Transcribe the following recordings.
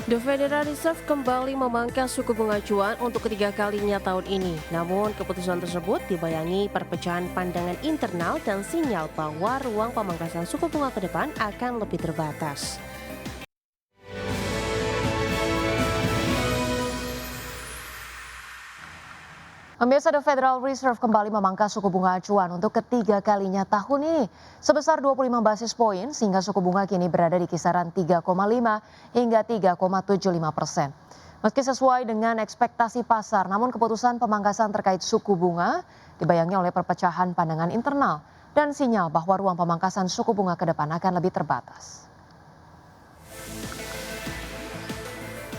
The Federal Reserve kembali memangkas suku bunga acuan untuk ketiga kalinya tahun ini. Namun keputusan tersebut dibayangi perpecahan pandangan internal dan sinyal bahwa ruang pemangkasan suku bunga ke depan akan lebih terbatas. Pemirsa, The Federal Reserve kembali memangkas suku bunga acuan untuk ketiga kalinya tahun ini sebesar 25 basis poin sehingga suku bunga kini berada di kisaran 3,5 hingga 3,75%. Meski sesuai dengan ekspektasi pasar, namun keputusan pemangkasan terkait suku bunga dibayangi oleh perpecahan pandangan internal dan sinyal bahwa ruang pemangkasan suku bunga ke depan akan lebih terbatas.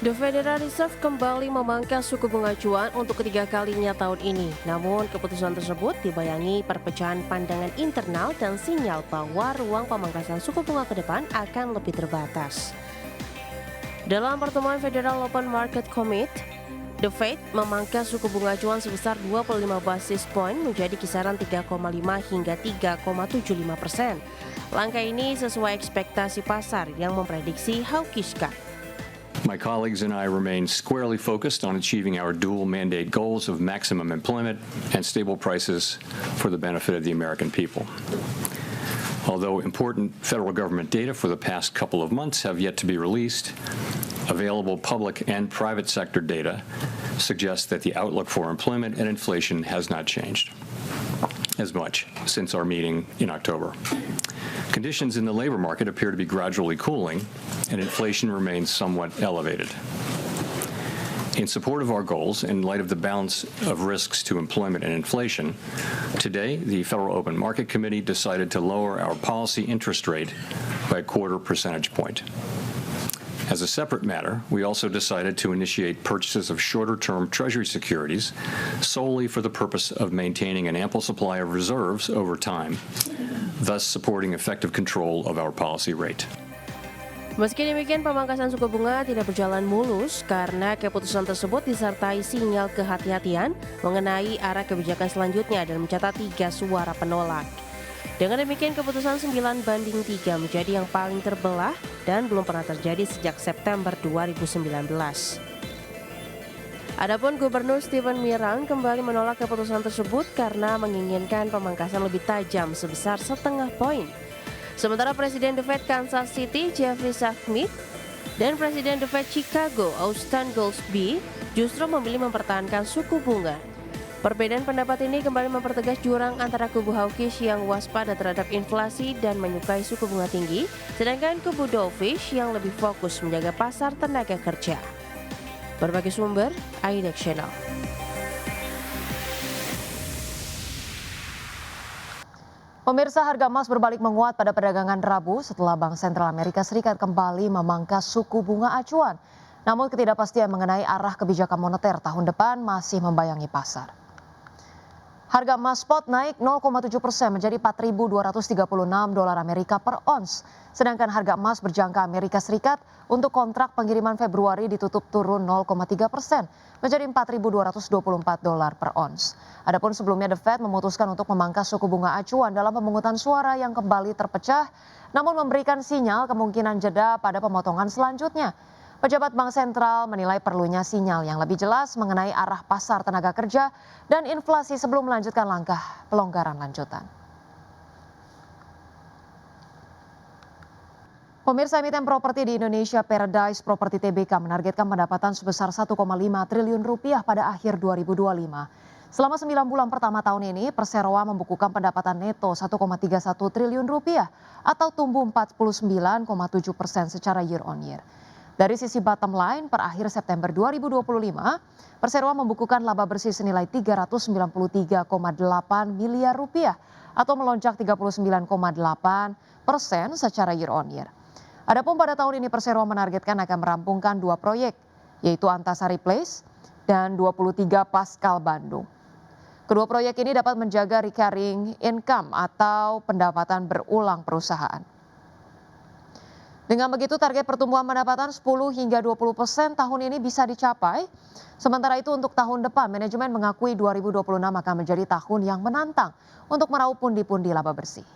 The Federal Reserve kembali memangkas suku bunga acuan untuk ketiga kalinya tahun ini. Namun keputusan tersebut dibayangi perpecahan pandangan internal dan sinyal bahwa ruang pemangkasan suku bunga ke depan akan lebih terbatas. Dalam pertemuan Federal Open Market Committee, The Fed memangkas suku bunga acuan sebesar 25 basis point menjadi kisaran 3,5 hingga 3,75%. Langkah ini sesuai ekspektasi pasar yang memprediksi hawkish cut. My colleagues and I remain squarely focused on achieving our dual mandate goals of maximum employment and stable prices for the benefit of the American people. Although important federal government data for the past couple of months have yet to be released, available public and private sector data suggests that the outlook for employment and inflation has not changed as much since our meeting in October. Conditions in the labor market appear to be gradually cooling, and inflation remains somewhat elevated. In support of our goals, in light of the balance of risks to employment and inflation, today the Federal Open Market Committee decided to lower our policy interest rate by a quarter percentage point. As a separate matter, we also decided to initiate purchases of shorter-term Treasury securities solely for the purpose of maintaining an ample supply of reserves over time, thus supporting effective control of our policy rate. Meski demikian, pemangkasan suku bunga tidak berjalan mulus karena keputusan tersebut disertai sinyal kehati-hatian mengenai arah kebijakan selanjutnya dan mencatat 3 suara penolak. Dengan demikian, keputusan 9-3 menjadi yang paling terbelah dan belum pernah terjadi sejak September 2019. Adapun Gubernur Stephen Mirang kembali menolak keputusan tersebut karena menginginkan pemangkasan lebih tajam sebesar setengah poin. Sementara Presiden The Fed Kansas City Jeffrey Schmidt dan Presiden The Fed Chicago Austan Goolsbee justru memilih mempertahankan suku bunga. Perbedaan pendapat ini kembali mempertegas jurang antara kubu hawkish yang waspada terhadap inflasi dan menyukai suku bunga tinggi, sedangkan kubu dovish yang lebih fokus menjaga pasar tenaga kerja. Berbagai sumber, IDEX Channel. Pemirsa, harga emas berbalik menguat pada perdagangan Rabu setelah Bank Sentral Amerika Serikat kembali memangkas suku bunga acuan. Namun ketidakpastian mengenai arah kebijakan moneter tahun depan masih membayangi pasar. Harga emas spot naik 0,7% menjadi 4.236 dolar Amerika per ons. Sedangkan harga emas berjangka Amerika Serikat untuk kontrak pengiriman Februari ditutup turun 0,3% menjadi 4.224 dolar per ons. Adapun sebelumnya The Fed memutuskan untuk memangkas suku bunga acuan dalam pemungutan suara yang kembali terpecah, namun memberikan sinyal kemungkinan jeda pada pemotongan selanjutnya. Pejabat Bank Sentral menilai perlunya sinyal yang lebih jelas mengenai arah pasar tenaga kerja dan inflasi sebelum melanjutkan langkah pelonggaran lanjutan. Pemirsa, emiten properti di Indonesia Paradise Property Tbk menargetkan pendapatan sebesar 1,5 triliun rupiah pada akhir 2025. Selama 9 bulan pertama tahun ini, Perseroa membukukan pendapatan neto 1,31 triliun rupiah atau tumbuh 49,7% secara year on year. Dari sisi bottom line, per akhir September 2025, Perseroa membukukan laba bersih senilai 393,8 miliar rupiah atau melonjak 39,8% secara year on year. Adapun pada tahun ini Perseroa menargetkan akan merampungkan 2 proyek, yaitu Antasari Place dan 23 Pascal Bandung. Kedua proyek ini dapat menjaga recurring income atau pendapatan berulang perusahaan. Dengan begitu target pertumbuhan pendapatan 10 hingga 20% tahun ini bisa dicapai. Sementara itu untuk tahun depan manajemen mengakui 2026 akan menjadi tahun yang menantang untuk meraup pundi-pundi laba bersih.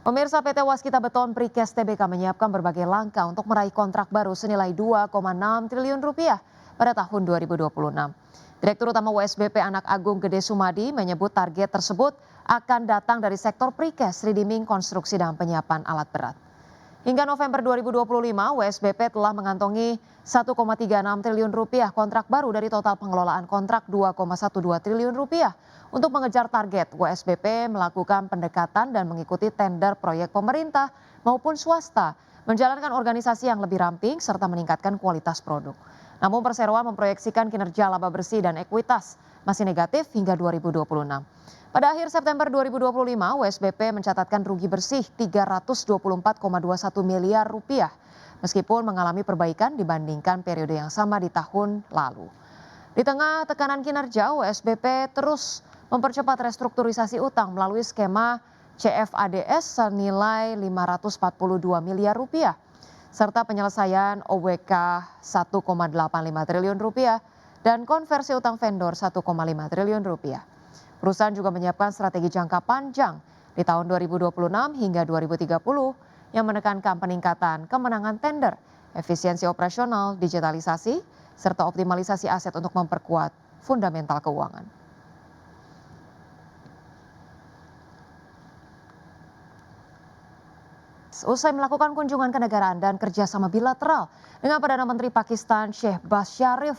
Pemirsa, PT Waskita Beton Precast Tbk menyiapkan berbagai langkah untuk meraih kontrak baru senilai 2,6 triliun rupiah pada tahun 2026. Direktur Utama WSBP Anak Agung Gede Sumadi menyebut target tersebut akan datang dari sektor precast, redeeming, konstruksi, dan penyiapan alat berat. Hingga November 2025, WSBP telah mengantongi 1,36 triliun rupiah kontrak baru dari total pengelolaan kontrak 2,12 triliun rupiah. Untuk mengejar target, WSBP melakukan pendekatan dan mengikuti tender proyek pemerintah maupun swasta, menjalankan organisasi yang lebih ramping serta meningkatkan kualitas produk. Namun perseroan memproyeksikan kinerja laba bersih dan ekuitas masih negatif hingga 2026. Pada akhir September 2025, WSBP mencatatkan rugi bersih 324,21 miliar rupiah, meskipun mengalami perbaikan dibandingkan periode yang sama di tahun lalu. Di tengah tekanan kinerja, WSBP terus mempercepat restrukturisasi utang melalui skema CFADS senilai 542 miliar rupiah, serta penyelesaian OWK 1,85 triliun rupiah dan konversi utang vendor 1,5 triliun rupiah. Perusahaan juga menyiapkan strategi jangka panjang di tahun 2026 hingga 2030 yang menekankan peningkatan kemenangan tender, efisiensi operasional, digitalisasi, serta optimalisasi aset untuk memperkuat fundamental keuangan. Usai melakukan kunjungan kenegaraan dan kerjasama bilateral dengan Perdana Menteri Pakistan Shehbaz Sharif,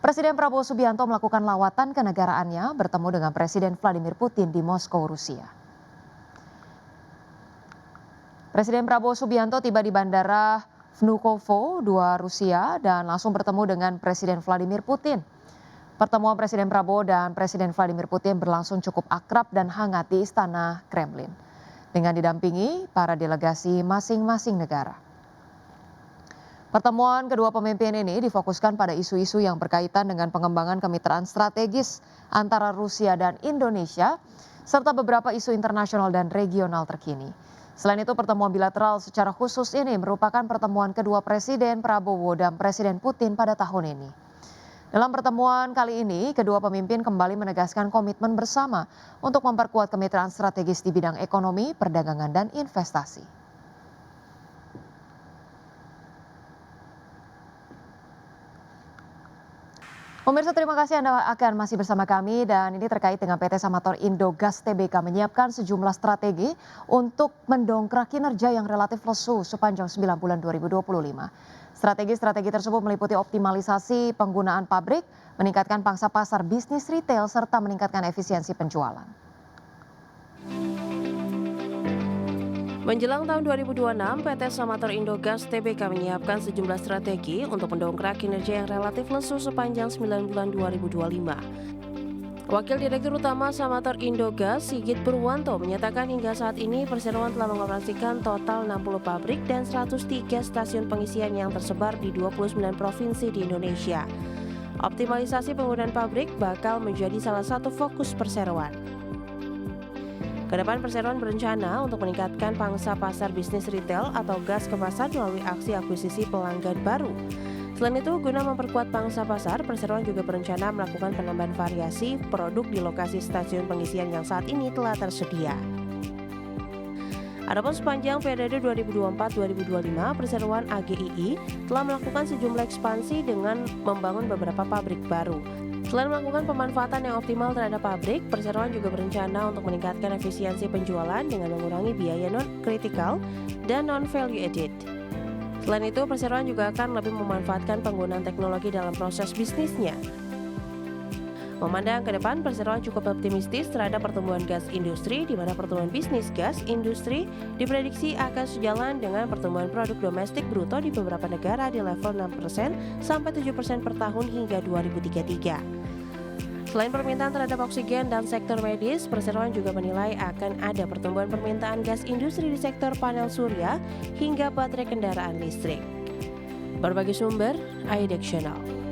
Presiden Prabowo Subianto melakukan lawatan kenegaraannya bertemu dengan Presiden Vladimir Putin di Moskow, Rusia. Presiden Prabowo Subianto tiba di Bandara Vnukovo, Rusia, dan langsung bertemu dengan Presiden Vladimir Putin. Pertemuan Presiden Prabowo dan Presiden Vladimir Putin berlangsung cukup akrab dan hangat di Istana Kremlin, dengan didampingi para delegasi masing-masing negara. Pertemuan kedua pemimpin ini difokuskan pada isu-isu yang berkaitan dengan pengembangan kemitraan strategis antara Rusia dan Indonesia, serta beberapa isu internasional dan regional terkini. Selain itu, pertemuan bilateral secara khusus ini merupakan pertemuan kedua Presiden Prabowo dan Presiden Putin pada tahun ini. Dalam pertemuan kali ini, kedua pemimpin kembali menegaskan komitmen bersama untuk memperkuat kemitraan strategis di bidang ekonomi, perdagangan, dan investasi. Pemirsa, terima kasih Anda akan masih bersama kami, dan ini terkait dengan PT Samator Indogas Tbk menyiapkan sejumlah strategi untuk mendongkrak kinerja yang relatif lesu sepanjang 9 bulan 2025. Strategi-strategi tersebut meliputi optimalisasi penggunaan pabrik, meningkatkan pangsa pasar bisnis retail, serta meningkatkan efisiensi penjualan. Menjelang tahun 2026, PT Samator Indogas Tbk menyiapkan sejumlah strategi untuk mendongkrak kinerja yang relatif lesu sepanjang 9 bulan 2025. Wakil Direktur Utama Samator Indogas, Sigit Purwanto, menyatakan hingga saat ini perseroan telah mengoperasikan total 60 pabrik dan 103 stasiun pengisian yang tersebar di 29 provinsi di Indonesia. Optimalisasi penggunaan pabrik bakal menjadi salah satu fokus perseroan. Kedepan perseroan berencana untuk meningkatkan pangsa pasar bisnis retail atau gas kemasan melalui aksi akuisisi pelanggan baru. Selain itu, guna memperkuat pangsa pasar, perseroan juga berencana melakukan penambahan variasi produk di lokasi stasiun pengisian yang saat ini telah tersedia. Adapun sepanjang periode 2024-2025, perseroan AGII telah melakukan sejumlah ekspansi dengan membangun beberapa pabrik baru. Selain melakukan pemanfaatan yang optimal terhadap pabrik, perseroan juga berencana untuk meningkatkan efisiensi penjualan dengan mengurangi biaya non-kritikal dan non-value added. Selain itu, perseroan juga akan lebih memanfaatkan penggunaan teknologi dalam proses bisnisnya. Memandang ke depan, perseroan cukup optimistis terhadap pertumbuhan gas industri, di mana pertumbuhan bisnis gas industri diprediksi akan sejalan dengan pertumbuhan produk domestik bruto di beberapa negara di level 6% sampai 7% per tahun hingga 2033. Selain permintaan terhadap oksigen dan sektor medis, perseroan juga menilai akan ada pertumbuhan permintaan gas industri di sektor panel surya hingga baterai kendaraan listrik. Berbagai sumber, iDek Channel.